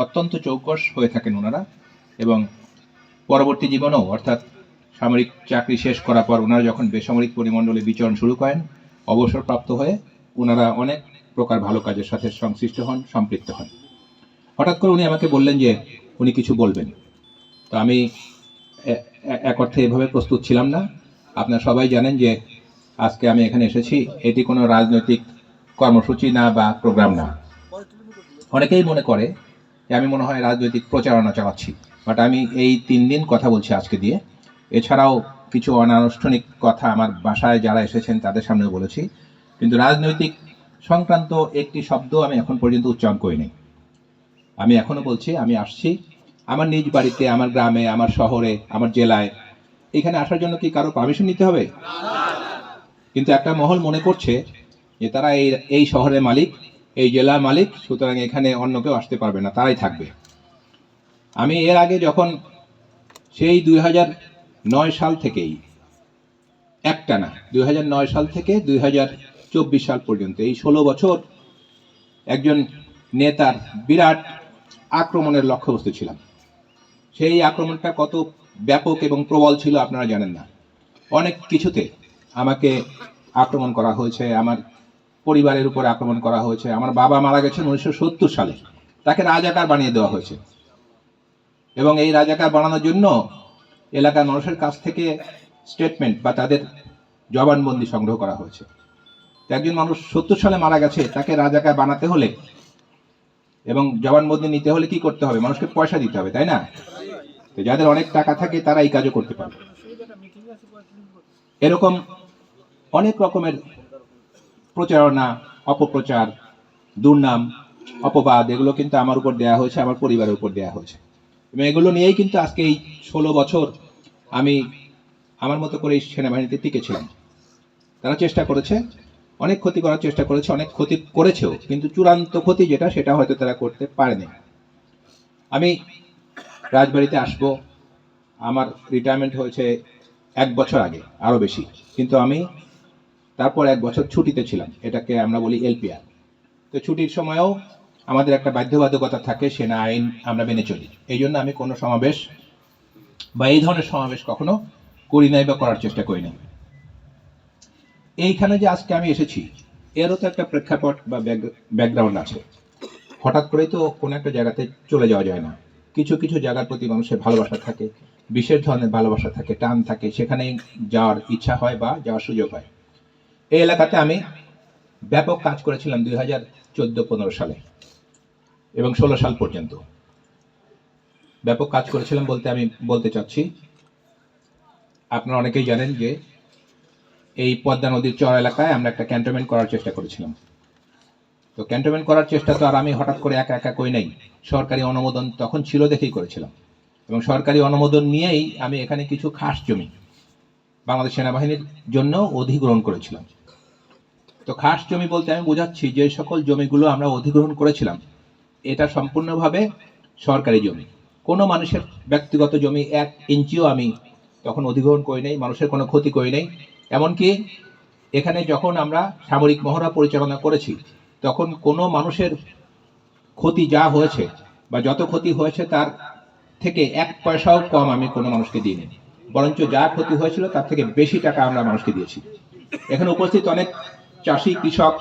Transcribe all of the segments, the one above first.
অত্যন্ত চৌকস হয়ে থাকেন ওনারা, এবং পরবর্তী জীবনেও অর্থাৎ সামরিক চাকরি শেষ করার পর ওনারা যখন বেসামরিক পরিমণ্ডলে বিচরণ শুরু করেন, অবসরপ্রাপ্ত হয়ে ওনারা অনেক প্রকার ভালো কাজের সাথে সংশ্লিষ্ট হন, সম্পৃক্ত হন। হঠাৎ করে উনি আমাকে বললেন যে উনি কিছু বলবেন। তো আমি এক অর্থে এভাবে প্রস্তুত ছিলাম না। আপনারা সবাই জানেন যে আজকে আমি এখানে এসেছি, এটি কোনো রাজনৈতিক কর্মসূচি না বা প্রোগ্রাম না। অনেকেই মনে করে যে আমি মনে হয় রাজনৈতিক প্রচারণা চালাচ্ছি, বাট আমি এই 3 দিন কথা বলছি আজকে দিয়ে। এছাড়াও কিছু অনানুষ্ঠানিক কথা আমার বাসায় যারা এসেছেন তাদের সামনেও বলেছি, কিন্তু রাজনৈতিক সংক্রান্ত একটি শব্দ আমি এখন পর্যন্ত উচ্চারণ করিনি। আমি এখনো বলছি, আমি আসছি আমার নিজ বাড়িতে, আমার গ্রামে, আমার শহরে, আমার জেলায়। এখানে আসার জন্য কি কারো পারমিশন নিতে হবে? কিন্তু একটা মহল মনে করছে যে তারা এই শহরের মালিক, এই জেলার মালিক, সুতরাং এখানে অন্য কেউ আসতে পারবে না, তারাই থাকবে। আমি এর আগে যখন সেই 2009 সাল থেকেই একটানা 2009 সাল থেকে 2024 সাল পর্যন্ত এই 16 বছর একজন নেতার বিরাট আক্রমণের লক্ষ্যবস্তু ছিলাম। সেই আক্রমণটা কত ব্যাপক এবং প্রবল ছিল আপনারা জানেন না। অনেক কিছুতে আমাকে আক্রমণ করা হয়েছে, আমার পরিবারের উপর আক্রমণ করা হয়েছে। আমার বাবা মারা গেছেন 1970 সালে, তাকে রাজাকার বানিয়ে দেওয়া হয়েছে, এবং এই রাজাকার বানানোর জন্য এলাকার মানুষের কাছ থেকে স্টেটমেন্ট বা তাদের জবানবন্দি সংগ্রহ করা হয়েছে। একজন মানুষ 70 সালে মারা গেছে, তাকে রাজাকার বানাতে হলে এবং জবানবন্দি নিতে হলে কি করতে হবে? মানুষকে পয়সা দিতে হবে, তাই না? তো যাদের অনেক টাকা থাকে তারা এই কাজও করতে পারে। এরকম অনেক রকমের প্রচারণা, অপপ্রচার, দুর্নাম, অপবাদ, এগুলো কিন্তু আমার উপর দেয়া হয়েছে, আমার পরিবারের উপর দেয়া হয়েছে, এবং এগুলো নিয়েই কিন্তু আজকে এই 16 বছর আমি আমার মতো করে সেনাবাহিনীতে টিকেছিলাম। তারা চেষ্টা করেছে, অনেক ক্ষতি করার চেষ্টা করেছে, অনেক ক্ষতি করেছেও, কিন্তু চূড়ান্ত ক্ষতি যেটা, সেটা হয়তো তারা করতে পারেনি। আমি রাজবাড়িতে আসবো, আমার রিটায়ারমেন্ট হয়েছে 1 বছর আগে, আরো বেশি, কিন্তু আমি তারপর 1 বছর ছুটিতে ছিলাম, এটাকে আমরা বলি এলপিআর। তো ছুটির সময়ও আমাদের একটা বাধ্যবাধকতা থাকে, সেনা আইন আমরা মেনে চলি। এই জন্য আমি কোনো সমাবেশ বা এই ধরনের সমাবেশ কখনো করি নাই বা করার চেষ্টা করি নাই। এইখানে যে আজকে আমি এসেছি, এরও তো একটা প্রেক্ষাপট বা ব্যাকগ্রাউন্ড আছে। হঠাৎ করেই তো কোনো একটা জায়গাতে চলে যাওয়া যায় না। কিছু কিছু জায়গার প্রতি মানুষের ভালোবাসা থাকে, বিশেষ ধরনের ভালোবাসা থাকে, টান থাকে, সেখানেই যাওয়ার ইচ্ছা হয় বা যাওয়ার সুযোগ হয়। এই এলাকাতে আমি ব্যাপক কাজ করেছিলাম 2014-15 সালে এবং 16 সাল পর্যন্ত। ব্যাপক কাজ করেছিলাম বলতে আমি বলতে চাচ্ছি, আপনারা অনেকেই জানেন যে এই পদ্মা নদীর চর এলাকায় আমরা একটা ক্যান্টনমেন্ট করার চেষ্টা করেছিলাম। তো ক্যান্টনমেন্ট করার চেষ্টা তো আর আমি হঠাৎ করে একা একা করি নাই, সরকারি অনুমোদন তখন ছিল দেখেই করেছিলাম, এবং সরকারি অনুমোদন নিয়েই আমি এখানে কিছু খাস জমি বাংলাদেশ সেনাবাহিনীর জন্য অধিগ্রহণ করেছিলাম। তো খাস জমি বলতে আমি বোঝাচ্ছি যে সকল জমিগুলো আমরা অধিগ্রহণ করেছিলাম, এটা সম্পূর্ণভাবে সরকারি জমি। কোনো মানুষের ব্যক্তিগত জমি 1 ইঞ্চিও আমি তখন অধিগ্রহণ করি নাই, মানুষের কোনো ক্ষতি করি নাই। এমনকি এখানে যখন আমরা সামরিক মহড়া পরিচালনা করেছি, তখন কোনো মানুষের ক্ষতি যা হয়েছে বা যত ক্ষতি হয়েছে তার থেকে 1 পয়সাও কম আমি কোনো মানুষকে দিইনি, বরঞ্চ যা ক্ষতি হয়েছিল তার থেকে বেশি টাকা আমরা মানুষকে দিয়েছি। এখানে উপস্থিত অনেক চাষি, কৃষক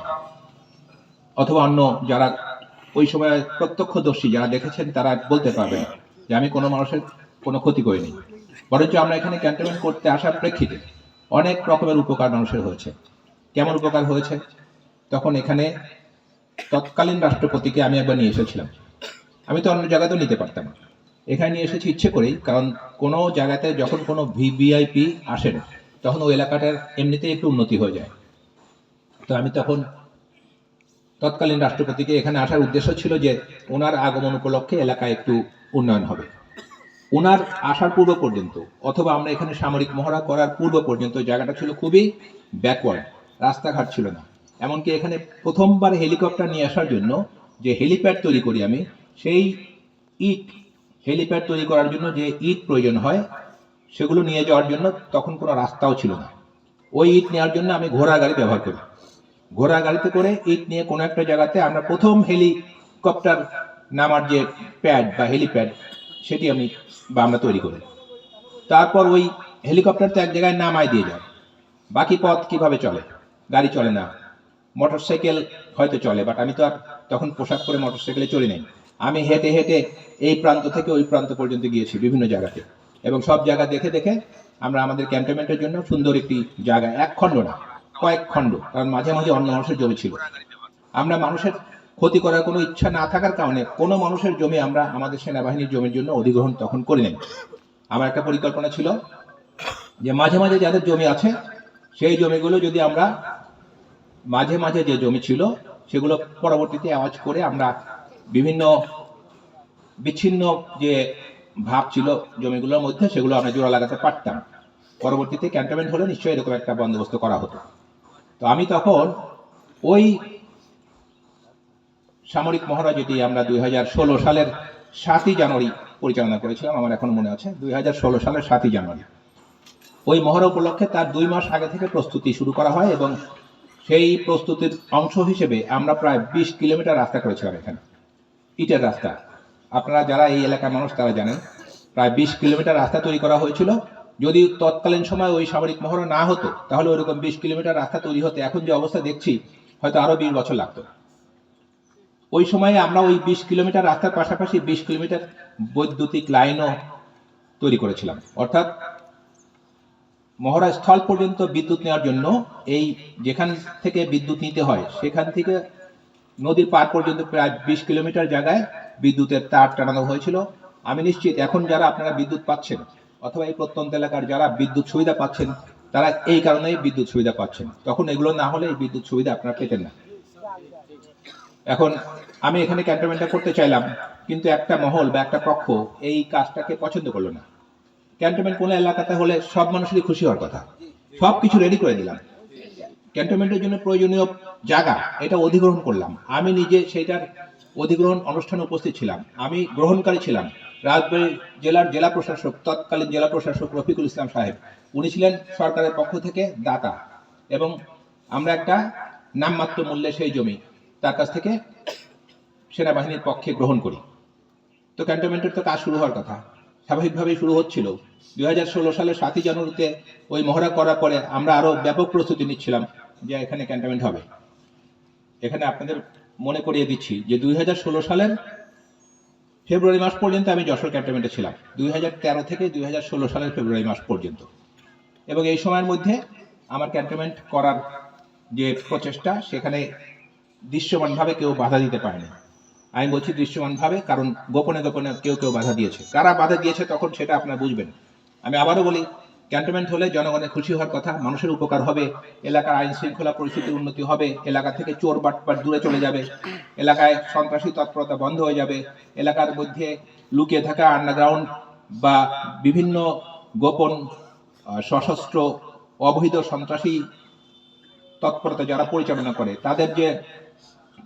অথবা অন্য যারা ওই সময় প্রত্যক্ষদর্শী যারা দেখেছেন, তারা বলতে পারবেন যে আমি কোনো মানুষের কোনো ক্ষতি করিনি, বরঞ্চ আমরা এখানে ক্যান্টনমেন্ট করতে আসার প্রেক্ষিতে অনেক রকমের উপকার মানুষের হয়েছে। কেমন উপকার হয়েছে? তখন এখানে তৎকালীন রাষ্ট্রপতিকে আমি একবার নিয়ে এসেছিলাম। আমি তো অন্য জায়গাতেও নিতে পারতাম, এখানে নিয়ে এসেছি ইচ্ছে করেই, কারণ কোনো জায়গাতে যখন কোনো ভিভিআইপি আসেন, তখন ওই এলাকাটার এমনিতেই একটু উন্নতি হয়ে যায়। তো আমি তখন তৎকালীন রাষ্ট্রপতিকে, এখানে আসার উদ্দেশ্য ছিল যে ওনার আগমন উপলক্ষে এলাকায় একটু উন্নয়ন হবে। ওনার আসার পূর্ব পর্যন্ত, অথবা আমরা এখানে সামরিক মহড়া করার পূর্ব পর্যন্ত জায়গাটা ছিল খুবই ব্যাকওয়ার্ড, রাস্তাঘাট ছিল না। এমনকি এখানে প্রথমবার হেলিকপ্টার নিয়ে আসার জন্য যে হেলিপ্যাড তৈরি করি আমি, সেই ইট, হেলিপ্যাড তৈরি করার জন্য যে ইট প্রয়োজন হয়, সেগুলো নিয়ে যাওয়ার জন্য তখন কোনো রাস্তাও ছিল না। ওই ইট নেওয়ার জন্য আমি ঘোড়া গাড়ি ব্যবহার করি। ঘোড়া গাড়িতে করে ইট নিয়ে কোনো একটা জায়গাতে আমরা প্রথম হেলিকপ্টার নামার যে প্যাড বা হেলিপ্যাড সেটি আমরা তৈরি করি। তারপর ওই হেলিকপ্টার তো এক জায়গায় নামায় দিয়ে যায়, বাকি পথ কিভাবে চলে? গাড়ি চলে না, মোটরসাইকেল হয়তো চলে, বাট আমি তো আর তখন পোশাক পরে মোটরসাইকেলে চলি নাই। আমি হেঁটে হেঁটে এই প্রান্ত থেকে ওই প্রান্ত পর্যন্ত গিয়েছি বিভিন্ন জায়গাতে, এবং সব জায়গা দেখে দেখে আমরা আমাদের ক্যান্টনমেন্টের জন্য সুন্দর একটি জায়গা, এক খণ্ড না কয়েক খণ্ড, কারণ মাঝে মাঝে অন্য মানুষের জমি ছিল, আমরা মানুষের ক্ষতি করার কোনো ইচ্ছা না থাকার কারণে কোনো মানুষের জমি আমরা আমাদের সেনাবাহিনীর জমির জন্য অধিগ্রহণ তখন করি নাই। আমার একটা পরিকল্পনা ছিল যে মাঝে মাঝে যাদের জমি আছে সেই জমিগুলো যদি আমরা মাঝে মাঝে যে জমি ছিল সেগুলো পরবর্তীতে আওয়াজ করে আমরা বিভিন্ন বিচ্ছিন্ন যে ভাব ছিল জমিগুলোর মধ্যে সেগুলো আমরা জোড়া লাগাতে পারতাম। পরবর্তীতে ক্যান্টনমেন্ট হলে নিশ্চয়ই এরকম একটা বন্দোবস্ত করা হতো। তো আমি তখন ওই সামরিক মহড়া যেটি আমরা 2016 সালের 7ই জানুয়ারি পরিচালনা করেছিলাম, আমার এখনো মনে আছে 2016 সালের 7ই জানুয়ারি, ওই মহড়া উপলক্ষে তার 2 মাস আগে থেকে প্রস্তুতি শুরু করা হয়, এবং সেই প্রস্তুতির অংশ হিসেবে আমরা প্রায় 20 কিলোমিটার রাস্তা করেছিলাম, এখানে ইটের রাস্তা। আপনারা যারা এই এলাকার মানুষ তারা জানেন, প্রায় 20 কিলোমিটার রাস্তা তৈরি করা হয়েছিল। যদি তৎকালীন সময় ওই সামরিক মহড়া না হতো তাহলে ওইরকম 20 কিলোমিটার রাস্তা তৈরি হতে এখন যে অবস্থা দেখছি হয়তো আরো 20 বছর লাগতো। ওই সময়ে আমরা ওই 20 কিলোমিটার রাস্তার পাশাপাশি 20 কিলোমিটার বৈদ্যুতিক লাইনও তৈরি করেছিলাম, অর্থাৎ মহড়া স্থল পর্যন্ত বিদ্যুৎ নেওয়ার জন্য এই যেখান থেকে বিদ্যুৎ নিতে হয় সেখান থেকে নদীর পার পর্যন্ত প্রায় 20 কিলোমিটার জায়গায় বিদ্যুতের তার টানানো হয়েছিল। আমি নিশ্চিত এখন যারা আপনারা বিদ্যুৎ পাচ্ছেন অথবা এই প্রত্যন্ত এলাকার যারা বিদ্যুৎ সুবিধা পাচ্ছেন তারা এই কারণেই বিদ্যুৎ সুবিধা পাচ্ছেন, তখন এগুলো না হলে এই বিদ্যুৎ সুবিধা আপনারা পেতেন না। এখন আমি এখানে ক্যান্টনমেন্টটা করতে চাইলাম, কিন্তু একটা মহল বা একটা পক্ষ এই কাজটাকে পছন্দ করলো না। ক্যান্টনমেন্ট কোনো এলাকাতে হলে সব মানুষেরই খুশি হওয়ার কথা, সব কিছু রেডি করে দিলাম, ক্যান্টনমেন্টের জন্য প্রয়োজনীয় জায়গা এটা অধিগ্রহণ করলাম, আমি নিজে সেইটার অধিগ্রহণ অনুষ্ঠানে উপস্থিত ছিলাম, আমি গ্রহণকারী ছিলাম। রাজবাড়ী জেলার জেলা প্রশাসক, তৎকালীন জেলা প্রশাসক রফিকুল ইসলাম সাহেব, উনি ছিলেন সরকারের পক্ষ থেকে দাতা, এবং আমরা একটা নামমাত্র মূল্যে সেই জমি তার কাছ থেকে সেনাবাহিনীর পক্ষে গ্রহণ করি। তো ক্যান্টনমেন্টের তো কাজ শুরু হওয়ার কথা, স্বাভাবিকভাবেই শুরু হচ্ছিল। 2016 সালের 7ই জানুয়ারিতে ওই মহড়া করার পরে আমরা আরো ব্যাপক প্রস্তুতি নিচ্ছিলাম যে এখানে ক্যান্টনমেন্ট হবে। এখানে আপনাদের মনে করিয়ে দিচ্ছি যে 2016 সালের ফেব্রুয়ারি মাস পর্যন্ত আমি যশোর ক্যান্টনমেন্টে ছিলাম, 2013 থেকে 2016 সালের ফেব্রুয়ারি মাস পর্যন্ত, এবং এই সময়ের মধ্যে আমার ক্যান্টনমেন্ট করার যে প্রচেষ্টা সেখানে দৃশ্যমানভাবে কেউ বাধা দিতে পারেনি। আমি বলছি দৃশ্যমানভাবে, কারণ গোপনে গোপনে কেউ কেউ বাধা দিয়েছে, কারা বাধা দিয়েছে তখন সেটা আপনারা বুঝবেন। আমি আবারও বলি, ক্যান্টনমেন্ট হলে জনগণের খুশি হওয়ার কথা, মানুষের উপকার হবে, এলাকার আইন শৃঙ্খলা পরিস্থিতির উন্নতি হবে, এলাকা থেকে চোর বাটপাট দূরে চলে যাবে, এলাকায় সন্ত্রাসী তৎপরতা বন্ধ হয়ে যাবে, এলাকার মধ্যে লুকিয়ে থাকা আন্ডারগ্রাউন্ড বা বিভিন্ন গোপন সশস্ত্র অবৈধ সন্ত্রাসী তৎপরতা যারা পরিচালনা করে তাদের যে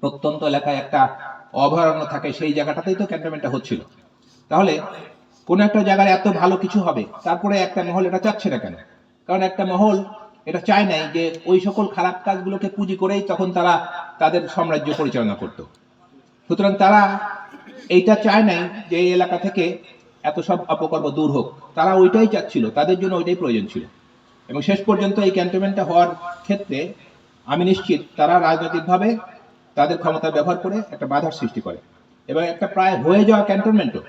প্রত্যন্ত এলাকায় একটা অভয়ারণ্য থাকে সেই জায়গাটাতেই তো ক্যান্টনমেন্টটা হচ্ছিল। তাহলে কোন একটা জায়গায় এত ভালো কিছু হবে তারপরে একটা মহল এটা চাচ্ছে না কেন? কারণ একটা মহল এটা চায় নাই যে ওই সকল খারাপ কাজগুলোকে পুঁজি করেই তখন তারা তাদের সাম্রাজ্য পরিচালনা করত। সুতরাং তারা এইটা চায় নাই যে এই এলাকা থেকে এত সব অপকর্ম দূর হোক, তারা ওইটাই চাচ্ছিল, তাদের জন্য ওইটাই প্রয়োজন ছিল। এবং শেষ পর্যন্ত এই ক্যান্টনমেন্টটা হওয়ার ক্ষেত্রে আমি নিশ্চিত তারা রাজনৈতিকভাবে তাদের ক্ষমতা ব্যবহার করে একটা বাধার সৃষ্টি করে, এবং একটা প্রায় হয়ে যাওয়া ক্যান্টনমেন্টও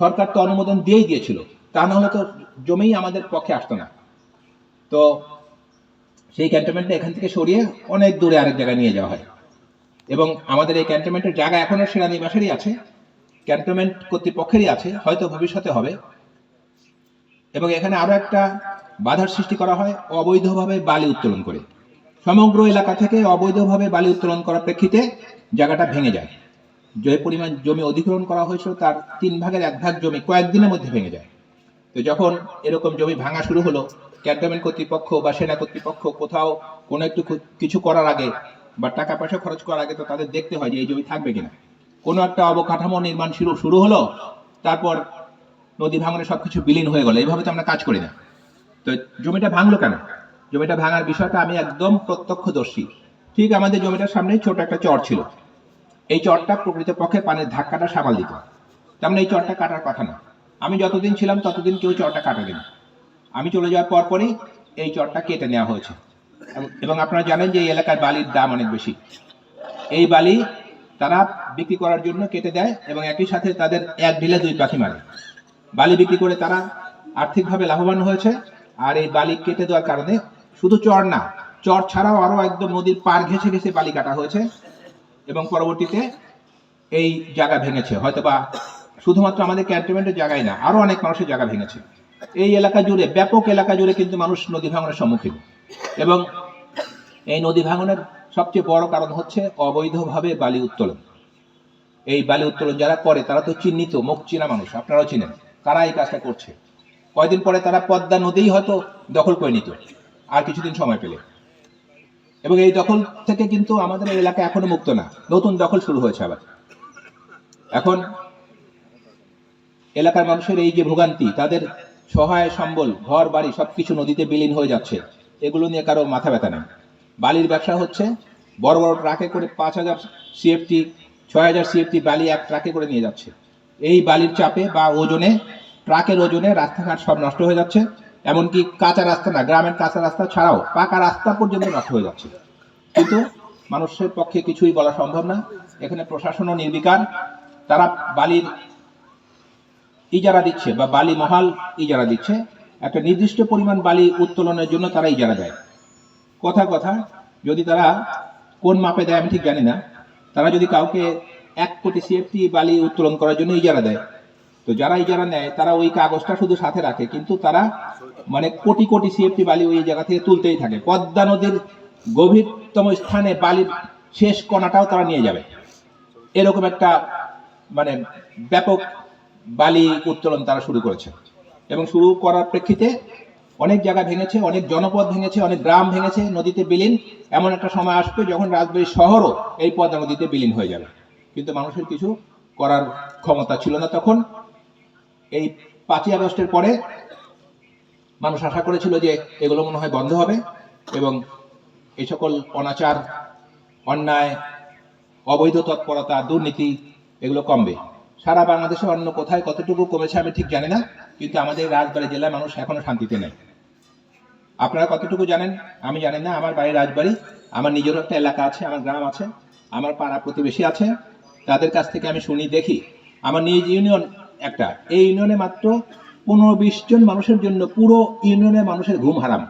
সরকার তো অনুমোদন দিয়েই দিয়েছিল, তা না হলে তো জমিই আমাদের পক্ষে আসতো না। তো সেই ক্যান্টনমেন্টটা এখান থেকে সরিয়ে অনেক দূরে আরেক জায়গায় নিয়ে যাওয়া হয়, এবং আমাদের এই ক্যান্টনমেন্টের জায়গা এখনো সেনানিবাসেরই আছে, ক্যান্টনমেন্ট কর্তৃপক্ষেরই আছে, হয়তো ভবিষ্যতে হবে। এবং এখানে আরো একটা বাধার সৃষ্টি করা হয় অবৈধভাবে বালি উত্তোলন করে। সমগ্র এলাকা থেকে অবৈধভাবে বালি উত্তোলন করার প্রেক্ষিতে জায়গাটা ভেঙে যায়, যে পরিমাণ জমি অধিগ্রহণ করা হয়েছিল তার 3 ভাগের 1 ভাগ জমি কয়েকদিনের মধ্যে ভেঙে যায়। তো যখন এরকম জমি ভাঙা শুরু হলো, ক্যান্টনমেন্ট কর্তৃপক্ষ বা সেনা কর্তৃপক্ষ কোথাও কোনো একটু কিছু করার আগে বা টাকা পয়সা খরচ করার আগে তো তাদের দেখতে হয় যে এই জমি থাকবে কিনা। কোনো একটা অবকাঠামো নির্মাণ শুরু হলো, তারপর নদী ভাঙনে সবকিছু বিলীন হয়ে গেল, এইভাবে তো আমরা কাজ করি না। তো জমিটা ভাঙলো কেন? জমিটা ভাঙার বিষয়টা আমি একদম প্রত্যক্ষদর্শী। ঠিক আমাদের জমিটার সামনে ছোট একটা চর ছিল, এই চরটা প্রকৃতপক্ষে পানির ধাক্কাটা সামাল দিত, তেমন এই চরটা কাটার কথা না। আমি যতদিন ছিলাম ততদিন কেউ চরটা কাটেনি। আমি চলে যাওয়ার পরপরই এই চরটা কেটে নেওয়া হয়েছে। এবং আপনারা জানেন যে এই এলাকার বালির দাম অনেক বেশি। এই বালি তারা বিক্রি করার জন্য কেটে দেয় এবং একই সাথে তাদের এক ঢিলে দুই পাখি মারে। বালি বিক্রি করে তারা আর্থিকভাবে লাভবান হয়েছে। আর এই বালি কেটে দেওয়ার কারণে শুধু চর না, চর ছাড়াও আরো একদম নদীর পার ঘেঁষে ঘেঁষে বালি কাটা হয়েছে এবং পরবর্তীতে এই জায়গা ভেঙেছে। হয়তোবা শুধুমাত্র আমাদের ক্যান্টনমেন্টের জায়গায় না, আরো অনেক মানুষের জায়গা ভেঙেছে। এই এলাকা জুড়ে, ব্যাপক এলাকা জুড়ে কিন্তু মানুষ নদী ভাঙনের সম্মুখীন। এবং এই নদী ভাঙনের সবচেয়ে বড় কারণ হচ্ছে অবৈধভাবে বালি উত্তোলন। এই বালি উত্তোলন যারা করে তারা তো চিহ্নিত, মুখ চেনা মানুষ, আপনারাও চিনেন কারা এই কাজটা করছে। কয়দিন পরে তারা পদ্মা নদী হয়তো দখল করে নিত আর কিছুদিন সময় পেলে। এবং এই দখল থেকে কিন্তু আমাদের এই এলাকা এখনো মুক্ত না, নতুন দখল শুরু হয়েছে আবার। এখন এলাকার মানুষের এই যে ভোগান্তি, তাদের সহায় সম্বল, ঘর বাড়ি সবকিছু নদীতে বিলীন হয়ে যাচ্ছে, এগুলো নিয়ে কারো মাথা ব্যথা নেই। বালির ব্যবসা হচ্ছে, বড় বড় ট্রাকে করে 5,000 CFT 6,000 CFT বালি এক ট্রাকে করে নিয়ে যাচ্ছে। এই বালির চাপে বা ওজনে, ট্রাকের ওজনে রাস্তাঘাট সব নষ্ট হয়ে যাচ্ছে। এমনকি কাঁচা রাস্তা না, গ্রামের কাঁচা রাস্তা ছাড়াও পাকা রাস্তা পর্যন্ত নষ্ট হয়ে যাচ্ছে। কিন্তু মানুষের পক্ষে কিছুই বলা সম্ভব না। এখানে প্রশাসনও নির্বিকার। তারা বালির ইজারা দিচ্ছে বা বালি মহাল ইজারা দিচ্ছে, একটা নির্দিষ্ট পরিমাণ বালি উত্তোলনের জন্য তারা ইজারা দেয়। কথা যদি তারা কোন মাপে দেয় আমি ঠিক জানি না। তারা যদি কাউকে 1 কোটি CFT বালি উত্তোলন করার জন্য ইজারা দেয়, তো যারা ইজারা নেয় তারা ওই কাগজটা শুধু সাথে রাখে, কিন্তু তারা মানে কোটি কোটি CFT বালি ওই জায়গা থেকে তুলতেই থাকে। পদ্মা নদীর গভীরতম স্থানে বালির শেষ কণাটাও তারা নিয়ে যাবে। এরকম একটা মানে ব্যাপক বালি উত্তোলন তারা শুরু করেছে। এবং শুরু করার প্রেক্ষিতে অনেক জায়গা ভেঙেছে, অনেক জনপদ ভেঙেছে, অনেক গ্রাম ভেঙেছে, নদীতে বিলীন। এমন একটা সময় আসবে যখন রাজবাড়ী শহরও এই পদ্মা নদীতে বিলীন হয়ে যাবে। কিন্তু মানুষের কিছু করার ক্ষমতা ছিল না তখন। এই 5ই আগস্টের পরে মানুষ আশা করেছিল যে এগুলো মনে হয় বন্ধ হবে এবং এই সকল অনাচার, অন্যায়, অবৈধ তৎপরতা, দুর্নীতি এগুলো কমবে। সারা বাংলাদেশে অন্য কোথায় কতটুকু কমেছে আমি ঠিক জানি না, কিন্তু আমাদের রাজবাড়ী জেলায় মানুষ এখনো শান্তিতে নেই। আপনারা কতটুকু জানেন আমি জানি না। আমার বাড়ি রাজবাড়ী, আমার নিজেরও একটা এলাকা আছে, আমার গ্রাম আছে, আমার পাড়া প্রতিবেশী আছে, তাদের কাছ থেকে আমি শুনি দেখি। আমার নিজ ইউনিয়ন একটা, এই ইউনিয়নে মাত্র 15-20 জন মানুষের জন্য পুরো ইউনিয়নের মানুষের ঘুম হারাম।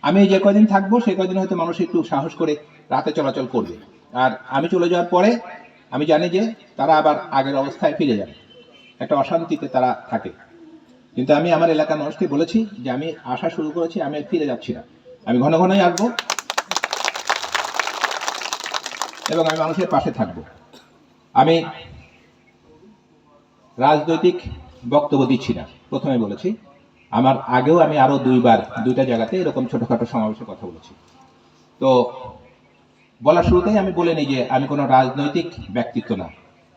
আমি যে কয়দিন থাকবো সেই কয়দিন হয়তো মানুষ একটু সাহস করে রাতে চলাচল করবে। আর আমি চলে যাওয়ার পরে আমি জানি যে তারা আবার আগের অবস্থায় ফিরে যাবে, একটা অশান্তিতে তারা থাকে। কিন্তু আমি আমার এলাকার মানুষকে বলেছি যে আমি আসা শুরু করেছি, আমি ফিরে যাচ্ছি না, আমি ঘন ঘনই আসবো এবং আমি মানুষের পাশে থাকবো। আমি রাজনৈতিক বক্তব্য দিচ্ছি না, প্রথমে বলেছি। আমার আগেও আমি আরো 2বার 2টা জায়গাতে এরকম ছোটখাটো সমাবেশে কথা বলেছি। তো বলার শুরুতেই আমি বলে নিই যে আমি কোনো রাজনৈতিক ব্যক্তিত্ব না।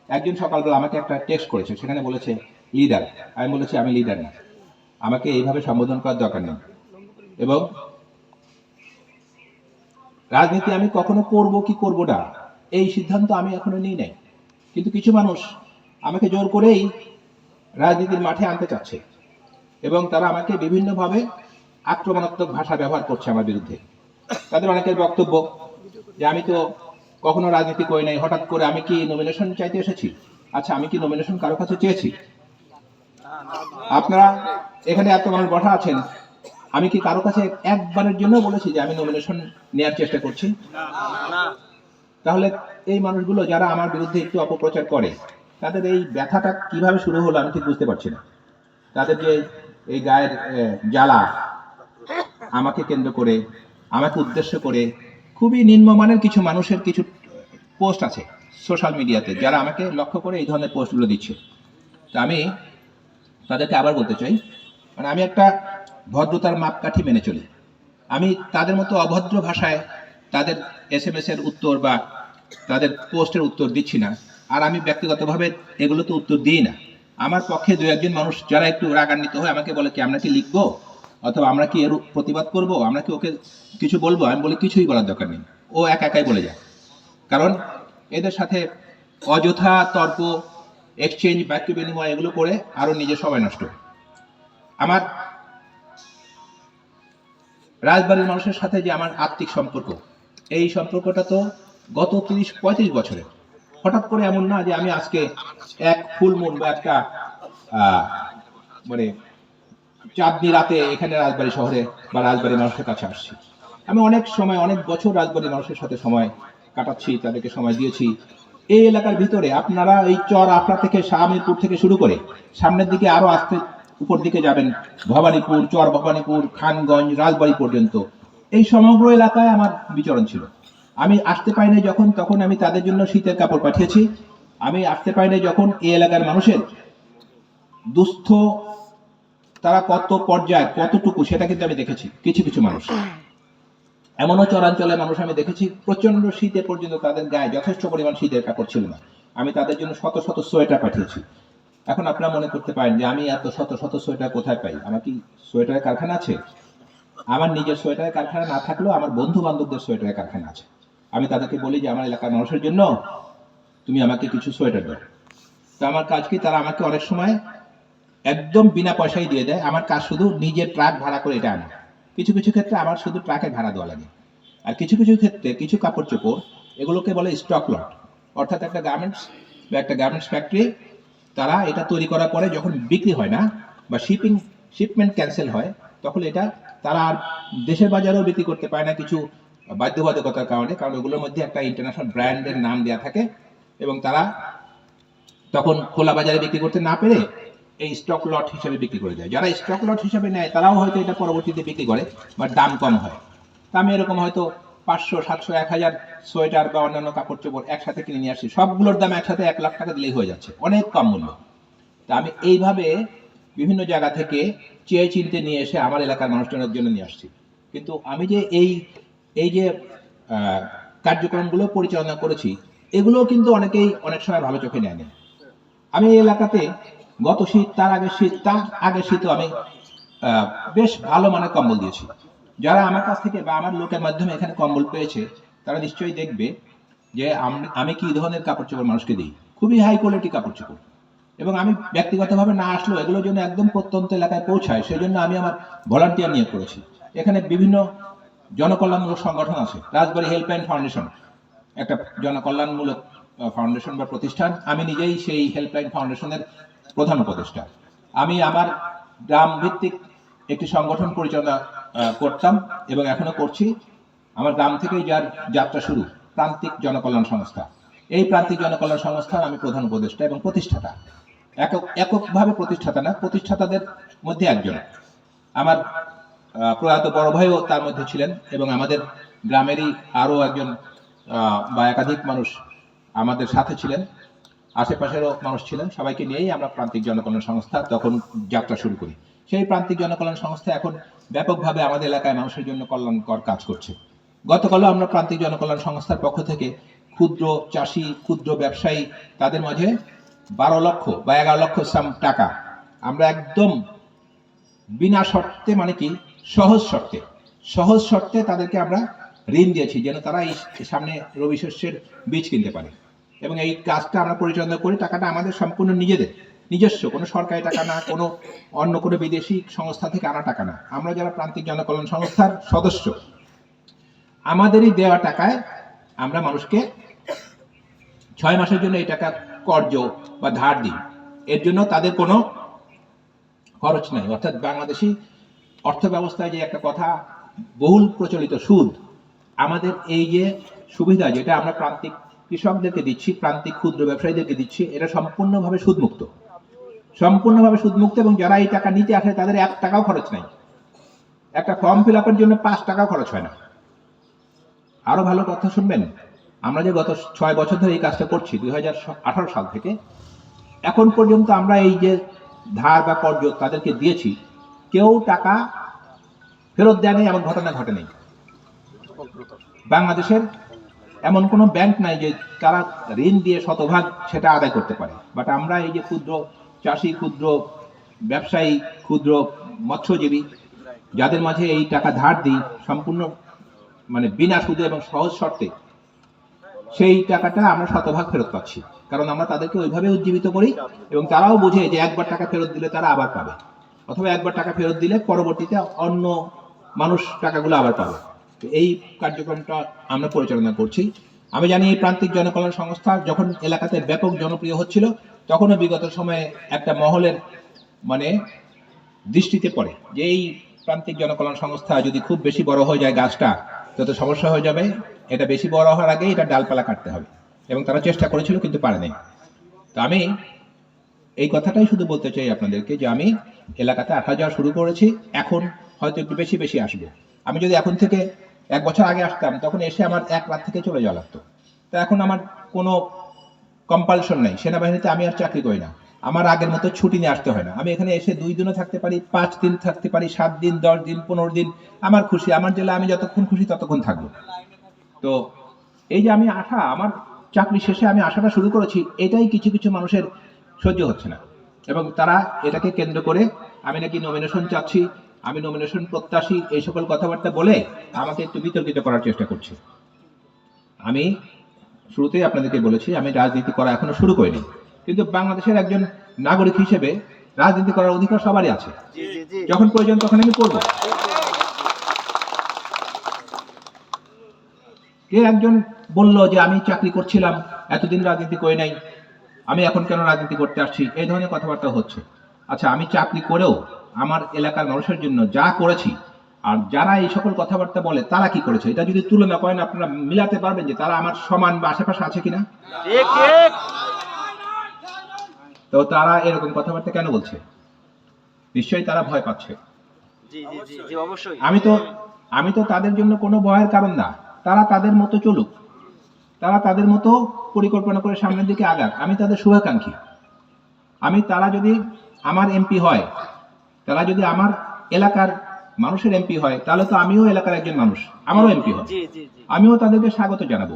একজন সকালবেলা আমাকে একটা টেক্সট করেছে, সেখানে বলেছে লিডার। আমি বলেছি আমি লিডার না, আমাকে এইভাবে সম্বোধন করার দরকার নেই। এবং রাজনীতি আমি কখনো করব কি করব না এই সিদ্ধান্ত আমি এখনো নিই নাই। কিন্তু কিছু মানুষ আমাকে জোর করেই রাজনীতির মাঠে আনতে চাচ্ছে এবং তারা আমাকে বিভিন্নভাবে আক্রমণাত্মক ভাষা ব্যবহার করছে আমার বিরুদ্ধে। তাদের অনেকের বক্তব্য যে আমি তো কখনো রাজনীতি করি নাই, হঠাৎ করে আমি কি নমিনেশন চাইতে এসেছি? আচ্ছা, আমি কি নমিনেশন কারো কাছে চেয়েছি? আপনারা এখানে এত মানুষ বসা আছেন, আমি কি কারো কাছে একবারের জন্য বলেছি যে আমি নমিনেশন নেওয়ার চেষ্টা করছি? তাহলে এই মানুষগুলো যারা আমার বিরুদ্ধে একটু অপপ্রচার করে, তাদের এই ব্যথাটা কিভাবে শুরু হলো আমি ঠিক বুঝতে পারছি না। তাদের যে এই গায়ের জ্বালা, আমাকে কেন্দ্র করে, আমাকে উদ্দেশ্য করে খুবই নিম্নমানের কিছু মানুষের কিছু পোস্ট আছে সোশ্যাল মিডিয়াতে, যারা আমাকে লক্ষ্য করে এই ধরনের পোস্টগুলো দিচ্ছে। তা আমি তাদেরকে আবার বলতে চাই, মানে আমি একটা ভদ্রতার মাপকাঠি মেনে চলি। আমি তাদের মতো অভদ্র ভাষায় তাদের SMS এর উত্তর বা তাদের পোস্টের উত্তর দিচ্ছি না। আর আমি ব্যক্তিগতভাবে এগুলোতে উত্তর দিই না। আমার পক্ষে 2-1 মানুষ যারা একটু রাগান্বিত হয় আমাকে বলে কি আমরা কি লিখবো, অথবা আমরা কি এর প্রতিবাদ করব, আমরা কি ওকে কিছু বলবো? আমি বলি কিছুই বলার দরকার নেই, ও একাই বলে যায়। কারণ এদের সাথে অযথা তর্ক, এক্সচেঞ্জ, বাক্য বিনিময় এগুলো করে আরো নিজের সময় নষ্ট। আমার রাজবাড়ির মানুষের সাথে যে আমার আত্মিক সম্পর্ক, এই সম্পর্কটা তো গত 30-35 বছরে। হঠাৎ করে এমন না যে আমি আজকে এক ফুল মুন বা একটা মানে চাঁদনি রাতে এখানে রাজবাড়ী শহরে বা রাজবাড়ির মানুষের কাছে আসছি। আমি অনেক সময়, অনেক বছর রাজবাড়ির মানুষের সাথে সময় কাটাচ্ছি, তাদেরকে সময় দিয়েছি। এই এলাকার ভিতরে আপনারা এই চর আফরা থেকে শাহমিরপুর থেকে শুরু করে সামনের দিকে আরো আসতে উপর দিকে যাবেন, ভবানীপুর, চর ভবানীপুর, খানগঞ্জ, রাজবাড়ী পর্যন্ত এই সমগ্র এলাকায় আমার বিচরণ ছিল। আমি আসতে পারি নাই যখন, তখন আমি তাদের জন্য শীতের কাপড় পাঠিয়েছি। আমি আসতে পারি নাই যখন এই এলাকার মানুষের দুস্থ তারা কত পর্যায়ে কতটুকু সেটা কিন্তু আমি দেখেছি। কিছু কিছু মানুষ, এমনও চরাঞ্চলের মানুষ আমি দেখেছি প্রচন্ড শীতে পর্যন্ত তাদের গায়ে যথেষ্ট পরিমাণ শীতের কাপড় ছিল না। আমি তাদের জন্য শত শত সোয়েটার পাঠিয়েছি। এখন আপনারা মনে করতে পারেন যে আমি এত শত শত সোয়েটার কোথায় পাই? আমার কি সোয়েটারের কারখানা আছে? আমার নিজের সোয়েটারের কারখানা না থাকলেও আমার বন্ধু বান্ধবদের সোয়েটারের কারখানা আছে। আমি তাদেরকে বলি যে আমার এলাকার মানুষের জন্য তুমি আমাকে কিছু সোয়েটার দাও। তো আমার কাজ কি, তারা আমাকে অনেক সময় একদম বিনা পয়সায় দিয়ে দেয়। আমার কাজ শুধু নিজের ট্রাক ভাড়া করে এটা আনা। কিছু কিছু ক্ষেত্রে আমার শুধু ট্রাকের ভাড়া দেওয়া লাগে। আর কিছু কিছু ক্ষেত্রে কিছু কাপড় চোপড় এগুলোকে বলে স্টক লট, অর্থাৎ একটা গার্মেন্টস বা একটা গার্মেন্টস ফ্যাক্টরি, তারা এটা তৈরি করার পরে যখন বিক্রি হয় না বা শিপমেন্ট ক্যান্সেল হয়, তখন এটা তারা আর দেশের বাজারেও বিক্রি করতে পারে না কিছু বাধ্যবাধকতার কারণে, কারণ ওগুলোর মধ্যে একটা ইন্টারন্যাশনাল ব্র্যান্ডের নাম দেওয়া থাকে এবং তারা তখন খোলা বাজারে বিক্রি করতে না পেরে এই স্টক লট হিসেবে বিক্রি করে দেয়। যারা স্টক লট হিসেবে নেয় তারাও হয়তো এটা পরবর্তীতে বিক্রি করে, বাট দাম কম হয়। তা আমি এরকম হয়তো 500, 700, 1000 সোয়েটার বা অন্যান্য কাপড় চোপড় একসাথে কিনে নিয়ে আসছি, সবগুলোর দাম একসাথে 1 লাখ টাকা দিলেই হয়ে যাচ্ছে, অনেক কম মূল্য। তা আমি এইভাবে বিভিন্ন জায়গা থেকে চেয়ে চিনতে নিয়ে এসে আমার এলাকার মানুষজনের জন্য নিয়ে আসছি। কিন্তু আমি যে এই যে কার্যক্রমগুলো পরিচালনা করেছি, এগুলো কিন্তু অনেকেই অনেক সময় ভালো চোখে নেয়নি। আমি এই এলাকাতে গত শীত, তার আগের শীতও আমি বেশ ভালো মানের কম্বল দিয়েছি। যারা আমার কাছ থেকে বা আমার লোকের মাধ্যমে এখানে কম্বল পেয়েছে তারা নিশ্চয়ই দেখবে যে আমি কি ধরনের কাপড় চোপড় মানুষকে দিই। খুবই হাই কোয়ালিটি কাপড় চোপড়। এবং আমি ব্যক্তিগতভাবে না আসলেও এগুলোর জন্য একদম প্রত্যন্ত এলাকায় পৌঁছায়, সেই জন্য আমি আমার ভলান্টিয়ার নিয়োগ করেছি। এখানে বিভিন্ন জনকল্যাণমূলক সংগঠন আছে। রাজবাড়ী হেল্পলাইন ফাউন্ডেশন একটা জনকল্যাণমূলক ফাউন্ডেশন বা প্রতিষ্ঠান। আমি নিজেই সেই হেল্পলাইন ফাউন্ডেশনের প্রধান উপদেষ্টা। আমি আমার গ্রাম ভিত্তিক একটি সংগঠন পরিচালনা করতাম এবং এখনো করছি। আমার গ্রাম থেকেই যার যাত্রা শুরু, প্রান্তিক জনকল্যাণ সংস্থা। এই প্রান্তিক জনকল্যাণ সংস্থার আমি প্রধান উপদেষ্টা এবং প্রতিষ্ঠাতা। এককভাবে প্রতিষ্ঠাতা না, প্রতিষ্ঠাতাদের মধ্যে একজন। আমার প্রয়াত বড় ভাইও তার মধ্যে ছিলেন এবং আমাদের গ্রামেরই আরো একজন বা একাধিক মানুষ আমাদের সাথে ছিলেন, আশেপাশেরও মানুষ ছিলেন। সবাইকে নিয়েই আমরা প্রান্তিক জনকল্যাণ সংস্থা তখন যাত্রা শুরু করি। সেই প্রান্তিক জনকল্যাণ সংস্থা এখন ব্যাপকভাবে আমাদের এলাকায় মানুষের জন্য কল্যাণকর কাজ করছে। গতকালও আমরা প্রান্তিক জনকল্যাণ সংস্থার পক্ষ থেকে ক্ষুদ্র চাষি, ক্ষুদ্র ব্যবসায়ী তাদের মাঝে 12 লক্ষ বা 11 লক্ষ টাকা আমরা একদম বিনা শর্তে, মানে কি সহজ শর্তে তাদেরকে আমরা ঋণ দিয়েছি, যেন তারা এই সামনে রবি শস্যের বীজ কিনতে পারে। এবং এই কাজটা আমরা পরিচালনা করি, টাকাটা আমাদের সম্পূর্ণ নিজস্ব, কোনো সরকারি টাকা না, কোনো অন্য কোনো বিদেশি সংস্থা থেকে আনা টাকা না। আমরা যারা প্রান্তিক জনকল্যাণ সংস্থার সদস্য, আমাদেরই দেওয়া টাকায় আমরা মানুষকে 6 মাসের জন্য এই টাকা কর্জ বা ধার দিই। এর জন্য তাদের কোনো খরচ নাই। অর্থাৎ বাংলাদেশি অর্থ ব্যবস্থায় যে একটা কথা বহুল প্রচলিত সুদ, আমাদের এই যে সুবিধা যেটা আমরা প্রান্তিক কৃষকদেরকে দিচ্ছি, প্রান্তিক ক্ষুদ্র ব্যবসায়ীদেরকে দিচ্ছি, এটা সম্পূর্ণভাবে সুদমুক্ত এবং যারা এই টাকা নিতে আসে তাদের 1 টাকাও খরচ নাই। একটা ফর্ম ফিল আপের জন্য 5 টাকাও খরচ হয় না। আরো ভালো কথা শুনবেন, আমরা যে গত 6 বছর ধরে এই কাজটা করছি, 2018 সাল থেকে এখন পর্যন্ত আমরা এই যে ধার বা কর্জ তাদেরকে দিয়েছি, কেউ টাকা ফেরত দেয়নি এমন ঘটনা ঘটেনি। বাংলাদেশের এমন কোনো ব্যাংক নাই যে তারা ঋণ দিয়ে শতভাগ সেটা আদায় করতে পারে। বাট আমরা এই যে ক্ষুদ্র চাষি, ক্ষুদ্র ব্যবসায়ী, ক্ষুদ্র মৎস্যজীবী যাদের মাঝে এই টাকা ধার দিই সম্পূর্ণ মানে বিনা সুদে এবং সহজ শর্তে, সেই টাকাটা আমরা শতভাগ ফেরত পাচ্ছি, কারণ আমরা তাদেরকে ওইভাবে উজ্জীবিত করি এবং তারাও বুঝে যে একবার টাকা ফেরত দিলে তারা আবার পাবে, অথবা একবার টাকা ফেরত দিলে পরবর্তীতে অন্য মানুষ টাকাগুলো আবার পাবে। এই কার্যক্রমটা আমরা পরিচালনা করছি। আমি জানি এই প্রান্তিক জনকল্যাণ সংস্থা যখন এলাকাতে ব্যাপক জনপ্রিয় হচ্ছিল, তখনও বিগত সময়ে একটা মহলের মানে দৃষ্টিতে পড়ে যে এই প্রান্তিক জনকল্যাণ সংস্থা যদি খুব বেশি বড় হয়ে যায় গাছটা, তত সমস্যা হয়ে যাবে, এটা বেশি বড় হওয়ার আগে এটা ডালপালা কাটতে হবে, এবং তারা চেষ্টা করেছিল কিন্তু পারেনি। তো আমি এই কথাটাই শুধু বলতে চাই আপনাদেরকে যে আমি এলাকাতে আসা যাওয়া শুরু করেছি, এখন হয়তো একটু বেশি বেশি আসবে। আমি যদি এখন থেকে 1 বছর আগে আসতাম, তখন এসে আমার 1 রাত থেকে চলে যাওয়া লাগতো। তো এখন আমার কোনো কম্পালশন নেই, সেনাবাহিনীতে আমি আর চাকরি করি না, আমার আগের মতো ছুটি নিয়ে আসতে হয় না। আমি এখানে এসে 2 দিনও থাকতে পারি, 5 দিন থাকতে পারি, 7 দিন, 10 দিন, 15 দিন, আমার খুশি, আমার জেলা আমি যতক্ষণ খুশি ততক্ষণ থাকবো। তো এই যে আমি আসা, আমার চাকরি শেষে আমি আসাটা শুরু করেছি, এটাই কিছু কিছু মানুষের সহ্য হচ্ছে না, এবং তারা এটাকে কেন্দ্র করে আমি নাকি নমিনেশন চাচ্ছি, আমি নমিনেশন প্রত্যাশী, এই সকল কথাবার্তা বলে আমাকে একটু বিতর্কিত করার চেষ্টা করছে। আমি শুরুতেই আপনাদেরকে বলেছি আমি রাজনীতি করা এখনো শুরু করিনি, কিন্তু বাংলাদেশের একজন নাগরিক হিসেবে রাজনীতি করার অধিকার সবারই আছে, যখন প্রয়োজন তখন আমি করব। কে একজন বলল যে আমি চাকরি করছিলাম, এতদিন রাজনীতি করি নাই, আমি এখন কেন রাজনীতি করতে আসছি, এই ধরনের কথাবার্তা হচ্ছে। আচ্ছা, আমি চাকরি করেও আমার এলাকার মানুষের জন্য যা করেছি, আর যারা এই সকল কথাবার্তা বলে তারা কি করেছে, এটা যদি তুলনা করেন আপনারা মিলাতে পারবেন যে তারা আমার সমান বা আশেপাশে আছে কিনা? তো তারা এরকম কথাবার্তা কেন বলছে? নিশ্চয়ই তারা ভয় পাচ্ছে। আমি তো তাদের জন্য কোনো ভয়ের কারণ না, তারা তাদের মতো চলুক, তারা তাদের মতো পরিকল্পনা করে সামনের দিকে আগাক, আমি তাদের শুভাকাঙ্ক্ষী। তারা যদি আমার এমপি হয়, তারা যদি আমার এলাকার মানুষের এমপি হয়, তাহলে তো আমিও এলাকার একজন মানুষ, আমারও এমপি হয়, আমিও তাদেরকে স্বাগত জানাবো,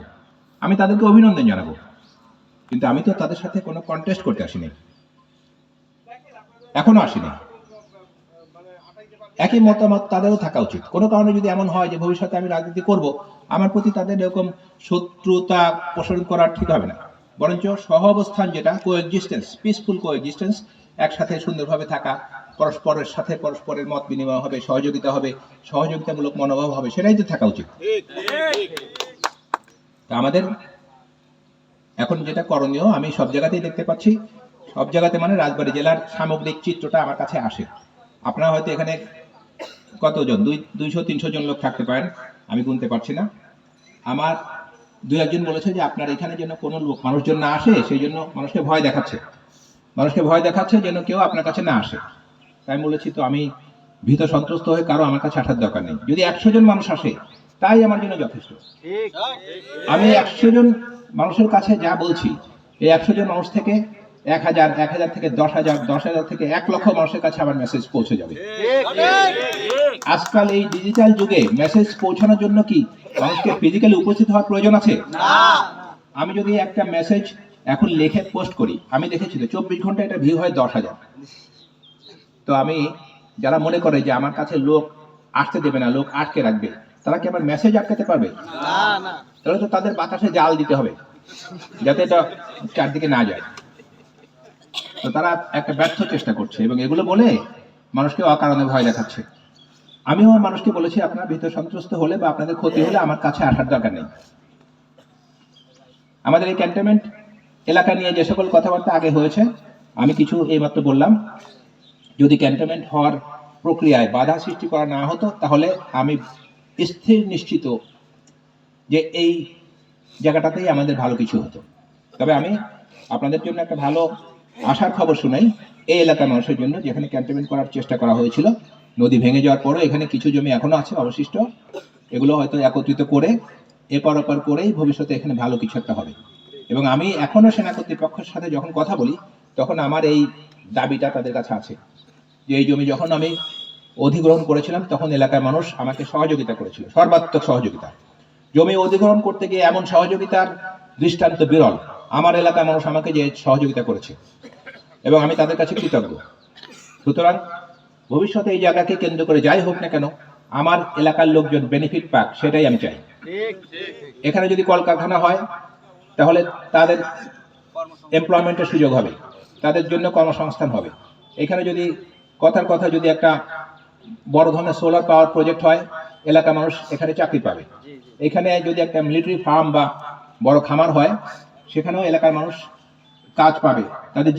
আমি তাদেরকে অভিনন্দন জানাবো, কিন্তু আমি তো তাদের সাথে কোনো কন্টেস্ট করতে আসিনি, এখনো আসিনি। একই মতামত তাদেরও থাকা উচিত। কোনো কারণে যদি এমন হয় যে ভবিষ্যতে আমি রাজনীতি করব, আমার প্রতি তাদের এরকম শত্রুতা পোষণ করা ঠিক হবে না, বরঞ্চ সহ অবস্থান, যেটা কোএক্সিস্টেন্স, পিসফুল কোএক্সিস্টেন্স, একসাথে সুন্দরভাবে থাকা, পরস্পরের সাথে পরস্পরের মত বিনিময় হবে, সহযোগিতা হবে, সহযোগিতামূলক মনোভাব হবে, সেটাই তো থাকা উচিত। তা আমাদের এখন যেটা করণীয়, আমি সব জায়গাতেই দেখতে পাচ্ছি, সব জায়গাতে মানে রাজবাড়ী জেলার সামগ্রিক চিত্রটা আমার কাছে আসে। আপনারা হয়তো এখানে কতজন, 200-300 জন লোক থাকতে পারেন, আমি গুনতে পারছি না। আমার 2-1 জন বলেছে যে আপনার এখানে যেন কোনো মানুষজন না আসে, সেই জন্য মানুষকে ভয় দেখাচ্ছে যেন কেউ আপনার কাছে না আসে। তাই বলেছি তো আমি ভীত সন্ত্রস্ত হয়ে কারো আমার কাছে আসার দরকার নেই, যদি 100 জন মানুষ আসে তাই আমার জন্য যথেষ্ট। আমি 100 জন মানুষের কাছে যা বলছি, এই 100 জন মানুষ থেকে 1000, 1000 থেকে 10,000, 10,000 থেকে 1 লক্ষ মানুষের কাছে আমার মেসেজ পৌঁছে যাবে। আজকাল এই ডিজিটাল যুগে মেসেজ পৌঁছানোর জন্য কি মানুষকে ফিজিক্যালি উপস্থিত হওয়ার প্রয়োজন আছে? আমি যদি একটা মেসেজ এখন লিখে পোস্ট করি, আমি দেখেছি তো 24 ঘন্টা এটা ভিউ হয় 10,000। তো আমি, যারা মনে করে যে আমার কাছে লোক আসতে দেবে না, লোক আটকে রাখবে, তারা কি আমার মেসেজ আটকাতে পারবে? তাহলে তো তাদের বাতাসে জাল দিতে হবে যাতে এটা চারদিকে না যায়। তো তারা একটা ব্যর্থ চেষ্টা করছে এবং এগুলো বলে মানুষকে অকারণে ভয় দেখাচ্ছে। আমিও মানুষকে বলেছি আপনারা ভীত সন্ত্রস্ত হলে বা আপনাদের ক্ষতি হলে আমার কাছে আসার দরকার নেই। আমাদের এই ক্যান্টনমেন্ট এলাকা নিয়ে যে সকল কথাবার্তা আগে হয়েছে, আমি কিছু এইমাত্র বললাম, যদি ক্যান্টনমেন্ট হওয়ার প্রক্রিয়ায় বাধা সৃষ্টি করা না হতো, তাহলে আমি স্থির নিশ্চিত যে এই জায়গাটাতেই আমাদের ভালো কিছু হতো। তবে আমি আপনাদের জন্য একটা ভালো আশার খবর শুনাই, এই এলাকার মানুষের জন্য, যেখানে ক্যান্টনমেন্ট করার চেষ্টা করা হয়েছিল, নদী ভেঙে যাওয়ার পরও এখানে কিছু জমি এখনো আছে অবশিষ্ট, এগুলো হয়তো একত্রিত করে এপার ওপার করেই ভবিষ্যতে এখানে ভালো কিছু একটা হবে। এবং আমি এখনো সেনা কর্তৃপক্ষের সাথে যখন কথা বলি, তখন আমার এই দাবিটা তাদের কাছে আছে যে এই জমি যখন আমি অধিগ্রহণ করেছিলাম, তখন এলাকার মানুষ আমাকে সহযোগিতা করেছিল, সর্বাত্মক সহযোগিতা। জমি অধিগ্রহণ করতে গিয়ে এমন সহযোগিতার দৃষ্টান্ত বিরল। আমার এলাকার মানুষ আমাকে যে সহযোগিতা করেছে এবং আমি তাদের কাছে কৃতজ্ঞ। সুতরাং ভবিষ্যতে এই জায়গাকে কেন্দ্র করে যাই হোক না কেন, আমার এলাকার লোকজন বেনিফিট পাক, সেটাই আমি চাই। এখানে যদি কলকারখানা হয়, তাহলে তাদের এমপ্লয়মেন্টের সুযোগ হবে, তাদের জন্য কর্মসংস্থান হবে। এখানে যদি কথার কথা যদি একটা বড় ধরনের সোলার পাওয়ার প্রজেক্ট হয়, এলাকার মানুষ এখানে চাকরি পাবে। এখানে যদি একটা মিলিটারি ফার্ম বা বড় খামার হয়, সেখানেও এলাকার মানুষ কাজ পাবে, তাদের